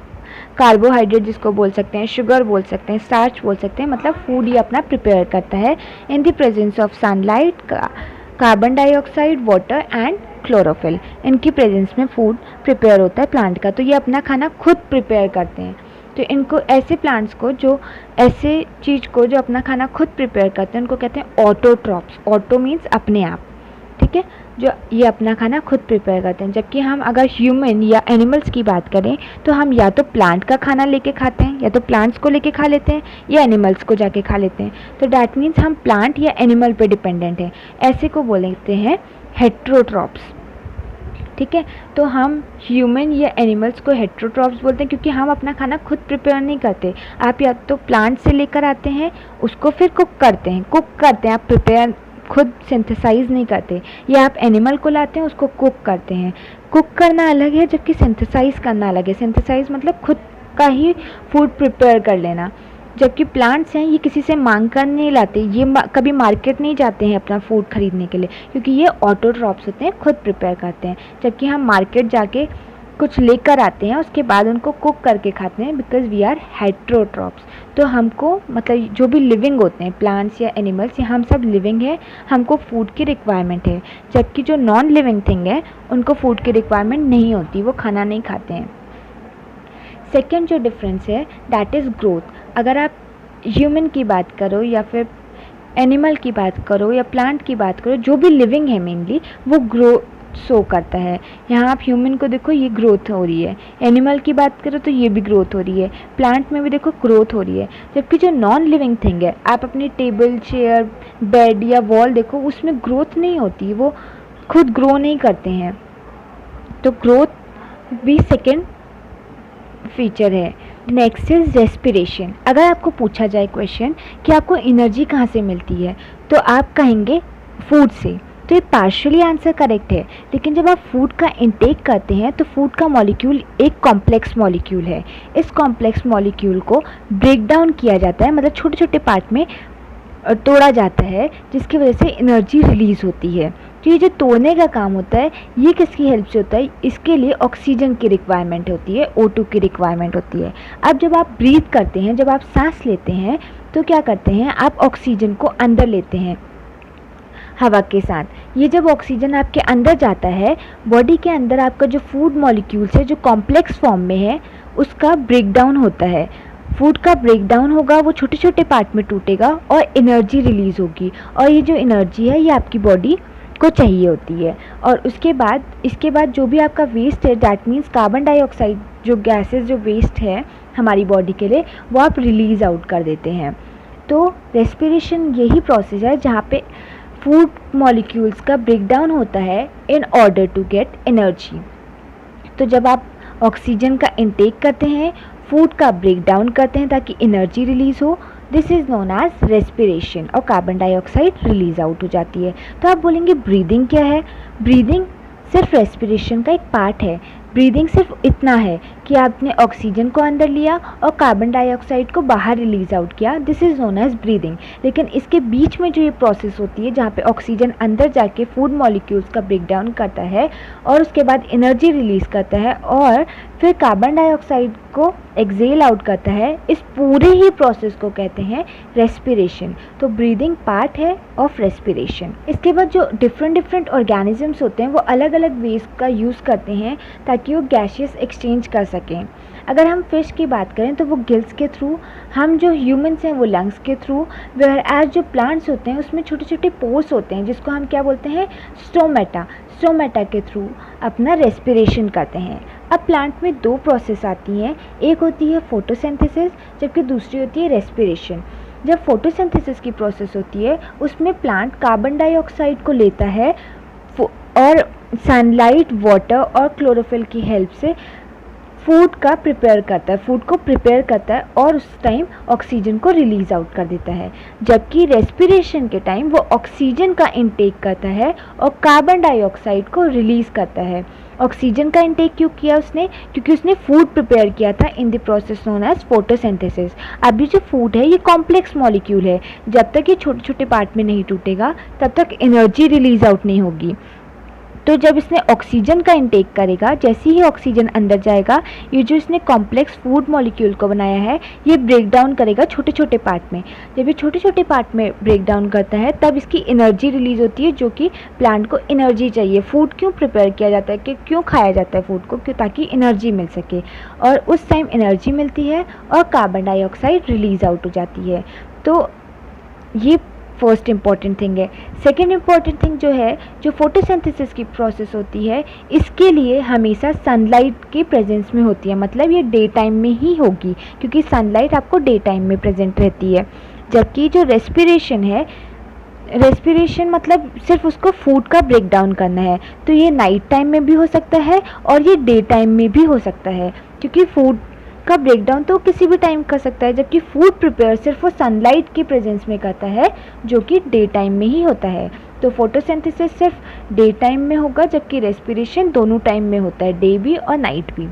कार्बोहाइड्रेट जिसको बोल सकते हैं, शुगर बोल सकते हैं, स्टार्च बोल सकते हैं, मतलब फूड ये अपना प्रिपेयर करता है in the presence of sunlight, carbon dioxide, water and chlorophyll. इनकी प्रेजेंस में फूड प्रिपेयर होता है प्लांट का, तो ये अपना खाना खुद प्रिपेयर करते हैं। तो इनको ऐसे प्लांट्स को जो ऐसे चीज़ को जो अपना खाना खुद प्रिपेयर करते हैं उनको कहते हैं ऑटोट्रॉप्स। ऑटो मीन्स अपने आप, ठीक है, जो ये अपना खाना खुद प्रिपेयर करते हैं। जबकि हम अगर ह्यूमन या एनिमल्स की बात करें तो हम या तो प्लांट का खाना लेके खाते हैं, या तो प्लांट्स को लेके खा लेते हैं, या एनिमल्स को जाके खा लेते हैं। तो डैट मीन्स हम प्लांट या एनिमल पे डिपेंडेंट हैं। ऐसे को बोलते हैं हेट्रोट्रॉप्स, ठीक है। तो हम ह्यूमन या एनिमल्स को हेट्रोट्रॉप्स बोलते हैं क्योंकि हम अपना खाना खुद प्रिपेयर नहीं करते। आप या तो प्लांट से लेकर आते हैं, उसको फिर कुक करते हैं, आप प्रिपेयर खुद सिंथेसाइज नहीं करते, या आप एनिमल को लाते हैं उसको कुक करते हैं। कुक करना अलग है जबकि सिंथेसाइज करना अलग है। सिंथेसाइज मतलब खुद का ही फूड प्रिपेयर कर लेना, जबकि प्लांट्स हैं ये किसी से मांग कर नहीं लाते, ये कभी मार्केट नहीं जाते हैं अपना फूड खरीदने के लिए, क्योंकि ये ऑटोट्रॉप्स होते हैं, खुद प्रिपेयर करते हैं। जबकि हम मार्केट जाके कुछ लेकर आते हैं, उसके बाद उनको कुक करके खाते हैं, बिकॉज वी आर हेट्रोट्रॉप्स। तो हमको मतलब जो भी लिविंग होते हैं प्लांट्स या एनिमल्स, ये हम सब लिविंग है, हमको फूड की रिक्वायरमेंट है। जबकि जो नॉन लिविंग थिंग है उनको फूड की रिक्वायरमेंट नहीं होती, वो खाना नहीं खाते हैं। सेकेंड जो डिफरेंस है दैट इज़ ग्रोथ। अगर आप ह्यूमन की बात करो या फिर एनिमल की बात करो या प्लांट की बात करो, जो भी लिविंग है मेनली वो ग्रो शो करता है। यहाँ आप ह्यूमन को देखो ये ग्रोथ हो रही है, एनिमल की बात करो तो ये भी ग्रोथ हो रही है, प्लांट में भी देखो ग्रोथ हो रही है। जबकि जो नॉन लिविंग थिंग है, आप अपनी टेबल, चेयर, बेड या वॉल देखो, उसमें ग्रोथ नहीं होती, वो खुद ग्रो नहीं करते हैं। तो ग्रोथ भी सेकेंड फीचर है। Next is respiration. अगर आपको पूछा जाए क्वेश्चन कि आपको एनर्जी कहाँ से मिलती है, तो आप कहेंगे फूड से। तो ये पार्शियली आंसर करेक्ट है, लेकिन जब आप फूड का इंटेक करते हैं तो फूड का मॉलिक्यूल एक कॉम्प्लेक्स मॉलिक्यूल है। इस कॉम्प्लेक्स मॉलिक्यूल को ब्रेक डाउन किया जाता है, मतलब छोटे छोटे पार्ट में तोड़ा जाता है, जिसकी वजह से एनर्जी रिलीज़ होती है। तो ये जो तोड़ने का काम होता है ये किसकी हेल्प से होता है? इसके लिए ऑक्सीजन की रिक्वायरमेंट होती है, O2 की रिक्वायरमेंट होती है। अब जब आप ब्रीथ करते हैं, जब आप सांस लेते हैं, तो क्या करते हैं, आप ऑक्सीजन को अंदर लेते हैं हवा के साथ। ये जब ऑक्सीजन आपके अंदर जाता है, बॉडी के अंदर आपका जो फूड मॉलिक्यूल्स है जो कॉम्प्लेक्स फॉर्म में है उसका ब्रेक डाउन होता है। फूड का ब्रेक डाउन होगा, वो छोटे छोटे पार्ट में टूटेगा और एनर्जी रिलीज़ होगी, और ये जो एनर्जी है ये आपकी बॉडी को चाहिए होती है। और इसके बाद जो भी आपका वेस्ट है, दैट मीन्स कार्बन डाइऑक्साइड, जो गैसेस जो वेस्ट है हमारी बॉडी के लिए, वो आप रिलीज़ आउट कर देते हैं। तो रेस्पिरेशन यही प्रोसेस है जहाँ पे फूड मॉलिक्यूल्स का ब्रेकडाउन होता है in order to get energy. तो जब आप ऑक्सीजन का इंटेक करते हैं, फूड का ब्रेकडाउन करते हैं ताकि एनर्जी रिलीज़ हो, this is known as respiration, और कार्बन डाइऑक्साइड रिलीज़ आउट हो जाती है। तो आप बोलेंगे ब्रीदिंग क्या है? ब्रीदिंग सिर्फ रेस्पिरेशन का एक पार्ट है। ब्रीदिंग सिर्फ इतना है कि आपने ऑक्सीजन को अंदर लिया और कार्बन डाइऑक्साइड को बाहर रिलीज आउट किया, this is known as breathing. लेकिन इसके बीच में जो ये प्रोसेस होती है जहाँ पे ऑक्सीजन अंदर जाके फूड मॉलिक्यूल्स का ब्रेकडाउन करता है और उसके बाद एनर्जी रिलीज़ करता है और फिर कार्बन डाइऑक्साइड को एक्सेल आउट करता है, इस पूरे ही प्रोसेस को कहते हैं रेस्पिरेशन। तो ब्रीदिंग पार्ट है ऑफ रेस्पिरेशन। इसके बाद जो डिफरेंट ऑर्गेनिजम्स होते हैं वो अलग अलग वेज का यूज़ करते हैं ताकि वो गैसियस एक्सचेंज कर सकें। अगर हम फिश की बात करें तो वो गिल्स के थ्रू, हम जो ह्यूमंस हैं वो लंग्स के थ्रू, वेयर एज जो प्लांट्स होते हैं उसमें छोटे छोटे पोर्स होते हैं जिसको हम क्या बोलते हैं, स्टोमेटा के थ्रू अपना रेस्पिरेशन करते हैं। अब प्लांट में दो प्रोसेस आती हैं, एक होती है फोटोसिंथेसिस जबकि दूसरी होती है रेस्पिरेशन। जब फोटोसिंथेसिस की प्रोसेस होती है उसमें प्लांट कार्बन डाइऑक्साइड को लेता है और सनलाइट, वाटर और क्लोरोफिल की हेल्प से फूड को प्रिपेयर करता है और उस टाइम ऑक्सीजन को रिलीज आउट कर देता है। जबकि रेस्पिरेशन के टाइम वो ऑक्सीजन का इंटेक करता है और कार्बन डाइऑक्साइड को रिलीज़ करता है। ऑक्सीजन का इंटेक क्यों किया उसने? क्योंकि उसने फूड प्रिपेयर किया था in the process known as photosynthesis. अभी जो फूड है ये कॉम्प्लेक्स मॉलिक्यूल है, जब तक ये छोटे छोटे पार्ट में नहीं टूटेगा तब तक एनर्जी रिलीज आउट नहीं होगी। तो जब इसने ऑक्सीजन का इंटेक करेगा, जैसे ही ऑक्सीजन अंदर जाएगा, ये जो इसने कॉम्प्लेक्स फूड मॉलिक्यूल को बनाया है ये ब्रेक डाउन करेगा छोटे छोटे पार्ट में। जब ये छोटे छोटे पार्ट में ब्रेक डाउन करता है तब इसकी एनर्जी रिलीज़ होती है, जो कि प्लांट को एनर्जी चाहिए। फूड क्यों प्रिपेयर किया जाता है, कि क्यों खाया जाता है फूड को, क्यों, ताकि एनर्जी मिल सके। और उस टाइम एनर्जी मिलती है और कार्बन डाइऑक्साइड रिलीज़ आउट हो जाती है। तो ये फर्स्ट इम्पॉर्टेंट थिंग है। सेकेंड इम्पॉर्टेंट थिंग जो है, जो फोटोसिंथेसिस की प्रोसेस होती है, इसके लिए हमेशा सनलाइट के प्रेजेंस में होती है, मतलब ये डे टाइम में ही होगी क्योंकि सनलाइट आपको डे टाइम में प्रेजेंट रहती है। जबकि जो रेस्पिरेशन है, रेस्पिरेशन मतलब सिर्फ उसको फूड का ब्रेक डाउन करना है, तो ये नाइट टाइम में भी हो सकता है और ये डे टाइम में भी हो सकता है, क्योंकि फूड का ब्रेकडाउन तो किसी भी टाइम कर सकता है, जबकि फूड प्रिपेयर सिर्फ वो सनलाइट के प्रेजेंस में करता है जो कि डे टाइम में ही होता है। तो फोटोसिंथेसिस सिर्फ डे टाइम में होगा जबकि रेस्पिरेशन दोनों टाइम में होता है, डे भी और नाइट भी।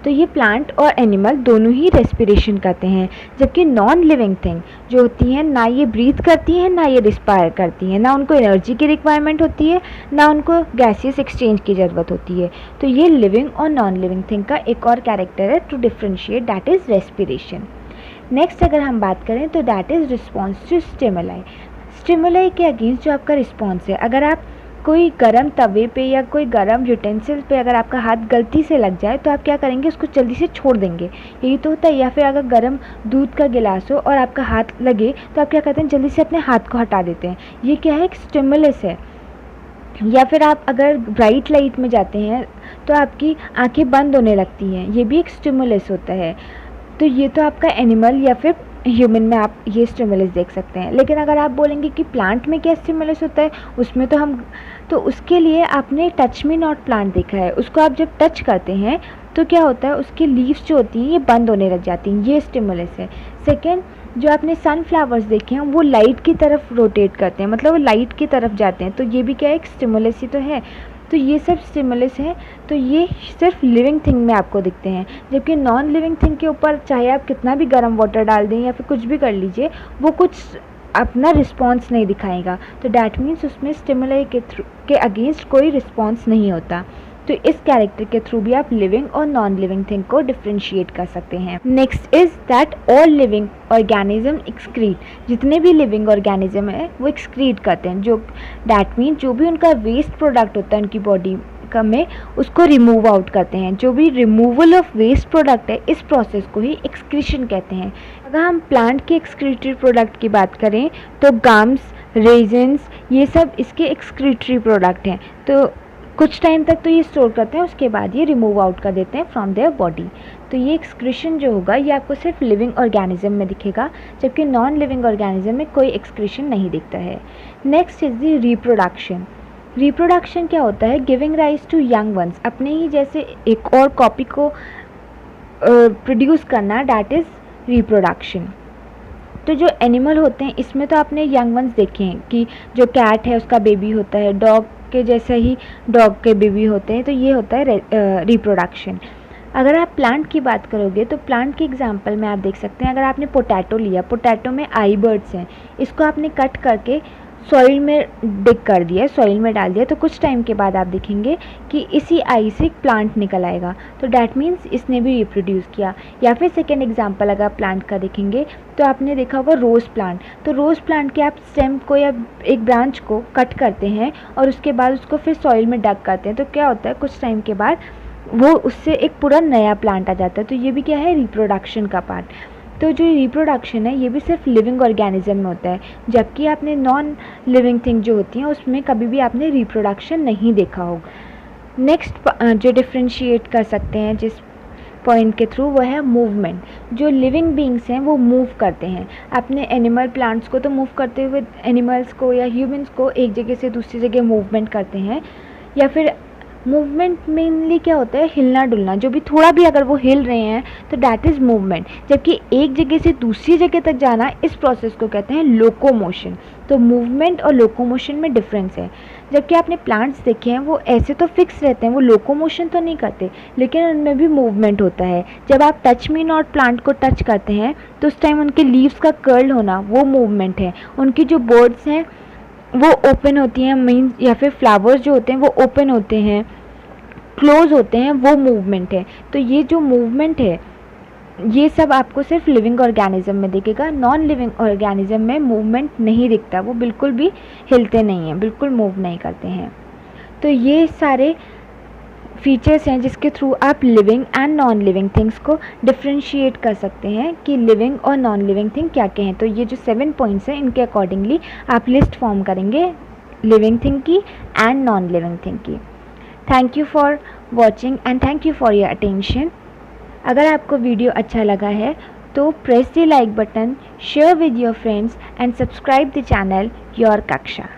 तो ये प्लांट और एनिमल दोनों ही रेस्पिरेशन करते हैं, जबकि नॉन लिविंग थिंग जो होती हैं ना ये ब्रीथ करती हैं ना ये रिस्पायर करती हैं, ना उनको एनर्जी की रिक्वायरमेंट होती है ना उनको गैसियस एक्सचेंज की ज़रूरत होती है। तो ये लिविंग और नॉन लिविंग थिंग का एक और कैरेक्टर है to differentiate, that is respiration. Next अगर हम बात करें तो that is response to stimuli. Stimuli के अगेंस्ट जो आपका रिस्पॉन्स है, अगर आप कोई गरम तवे पे या कोई गरम यूटेंसिल पे अगर आपका हाथ गलती से लग जाए तो आप क्या करेंगे, उसको जल्दी से छोड़ देंगे, यही तो होता है। या फिर अगर गरम दूध का गिलास हो और आपका हाथ लगे तो आप क्या करते हैं, जल्दी से अपने हाथ को हटा देते हैं, ये क्या है, एक स्टिमुलस है। या फिर आप अगर ब्राइट लाइट में जाते हैं तो आपकी आंखें बंद होने लगती हैं, ये भी एक स्टिमुलस होता है। तो ये तो आपका एनिमल या फिर ह्यूमन में आप ये स्टिमुलस देख सकते हैं। लेकिन अगर आप बोलेंगे कि प्लांट में क्या स्टिमुलस होता है, उसमें तो उसके लिए आपने टच मी नॉट प्लांट देखा है, उसको आप जब टच करते हैं तो क्या होता है, उसकी लीव्स जो होती हैं ये बंद होने लग जाती हैं, ये स्टिमुलस है। सेकेंड, जो आपने सनफ्लावर्स देखे हैं वो लाइट की तरफ रोटेट करते हैं, मतलब वो लाइट की तरफ जाते हैं, तो ये भी क्या एक स्टिमुलस ही तो है। तो ये सब स्टिमुलस हैं, तो ये सिर्फ लिविंग थिंग में आपको दिखते हैं। जबकि नॉन लिविंग थिंग के ऊपर चाहे आप कितना भी गर्म वाटर डाल दें या फिर कुछ भी कर लीजिए, वो कुछ अपना रिस्पॉन्स नहीं दिखाएगा। तो डैट मीन्स उसमें स्टिमुलाई के अगेंस्ट कोई रिस्पॉन्स नहीं होता। तो इस कैरेक्टर के थ्रू भी आप लिविंग और नॉन लिविंग थिंग को डिफ्रेंशिएट कर सकते हैं। Next is that all living organism excrete. जितने भी लिविंग ऑर्गेनिज्म है वो एक्सक्रीट करते हैं, जो डैट मीन जो भी उनका वेस्ट प्रोडक्ट होता है उनकी बॉडी में उसको रिमूव आउट करते हैं। जो भी रिमूवल ऑफ वेस्ट प्रोडक्ट है इस प्रोसेस को ही एक्सक्रीशन कहते हैं। अगर हम प्लांट के एक्सक्रीटेड प्रोडक्ट की बात करें तो गम्स, रेजिन्स ये सब इसके एक्सक्रीटरी प्रोडक्ट हैं। तो कुछ टाइम तक तो ये स्टोर करते हैं, उसके बाद ये रिमूव आउट कर देते हैं फ्रॉम देयर बॉडी। तो ये एक्सक्रीशन जो होगा ये आपको सिर्फ लिविंग ऑर्गेनिज्म में दिखेगा, जबकि नॉन लिविंग ऑर्गेनिज्म में कोई एक्सक्रीशन नहीं दिखता है। Next is the reproduction. Reproduction क्या होता है? Giving rise to young ones, अपने ही जैसे एक और कॉपी को प्रोड्यूस करना, डैट इज़ रिप्रोडक्शन। तो जो एनिमल होते हैं इसमें तो आपने यंग वंस देखे हैं कि जो कैट है उसका बेबी होता है, डॉग के जैसे ही डॉग के बेबी होते हैं, तो ये होता है रिप्रोडक्शन। अगर आप प्लांट की बात करोगे तो प्लांट के एग्जांपल में आप देख सकते हैं, अगर आपने पोटैटो लिया, पोटैटो में आई बर्ड्स हैं, इसको आपने कट करके सॉइल में डिग कर दिया, सॉइल में डाल दिया, तो कुछ टाइम के बाद आप देखेंगे कि इसी आई से एक प्लांट निकल आएगा, तो डैट मीन्स इसने भी रिप्रोड्यूस किया। या फिर सेकेंड एग्जांपल अगर आप प्लांट का देखेंगे तो आपने देखा होगा रोज़ प्लांट, तो रोज़ प्लांट के आप स्टेम को या एक ब्रांच को कट करते हैं और उसके बाद उसको फिर सॉइल में डग करते हैं, तो क्या होता है कुछ टाइम के बाद वो उससे एक पूरा नया प्लांट आ जाता है। तो ये भी क्या है? रिप्रोडक्शन का पार्ट। तो जो रिप्रोडक्शन है ये भी सिर्फ लिविंग ऑर्गेनिज्म में होता है, जबकि आपने नॉन लिविंग थिंग जो होती हैं उसमें कभी भी आपने रिप्रोडक्शन नहीं देखा होगा। नेक्स्ट जो डिफ्रेंशिएट कर सकते हैं जिस पॉइंट के थ्रू, वो है मूवमेंट। जो लिविंग बींग्स हैं वो मूव करते हैं, अपने एनिमल प्लांट्स को तो मूव करते हुए एनिमल्स को या ह्यूमंस को एक जगह से दूसरी जगह मूवमेंट करते हैं। या फिर मूवमेंट मेनली क्या होता है? हिलना डुलना, जो भी थोड़ा भी अगर वो हिल रहे हैं तो डैट इज़ मूवमेंट। जबकि एक जगह से दूसरी जगह तक जाना, इस प्रोसेस को कहते हैं लोकोमोशन। तो मूवमेंट और लोकोमोशन में डिफरेंस है। जबकि आपने प्लांट्स देखे हैं वो ऐसे तो फिक्स रहते हैं, वो लोकोमोशन तो नहीं करते, लेकिन उनमें भी मूवमेंट होता है। जब आप टच मी नॉट प्लांट को टच करते हैं तो उस टाइम उनके लीव्स का कर्ल होना वो मूवमेंट है। उनकी जो बर्ड्स हैं वो ओपन होती हैं, मीन्स, या फिर फ्लावर्स जो होते हैं वो ओपन होते हैं, क्लोज होते हैं, वो मूवमेंट है। तो ये जो मूवमेंट है ये सब आपको सिर्फ लिविंग ऑर्गेनिज्म में दिखेगा। नॉन लिविंग ऑर्गेनिज्म में मूवमेंट नहीं दिखता, वो बिल्कुल भी हिलते नहीं हैं, बिल्कुल मूव नहीं करते हैं। तो ये सारे फीचर्स हैं जिसके थ्रू आप living and non living things को डिफ्रेंशिएट कर सकते हैं कि लिविंग और नॉन लिविंग थिंग क्या क्या हैं। तो ये जो 7 पॉइंट्स हैं इनके अकॉर्डिंगली आप लिस्ट फॉर्म करेंगे लिविंग थिंग की एंड नॉन लिविंग थिंग की। Thank you for watching and thank you for your attention. अगर आपको वीडियो अच्छा लगा है तो press the like button, share with your friends and subscribe the channel your कक्षा।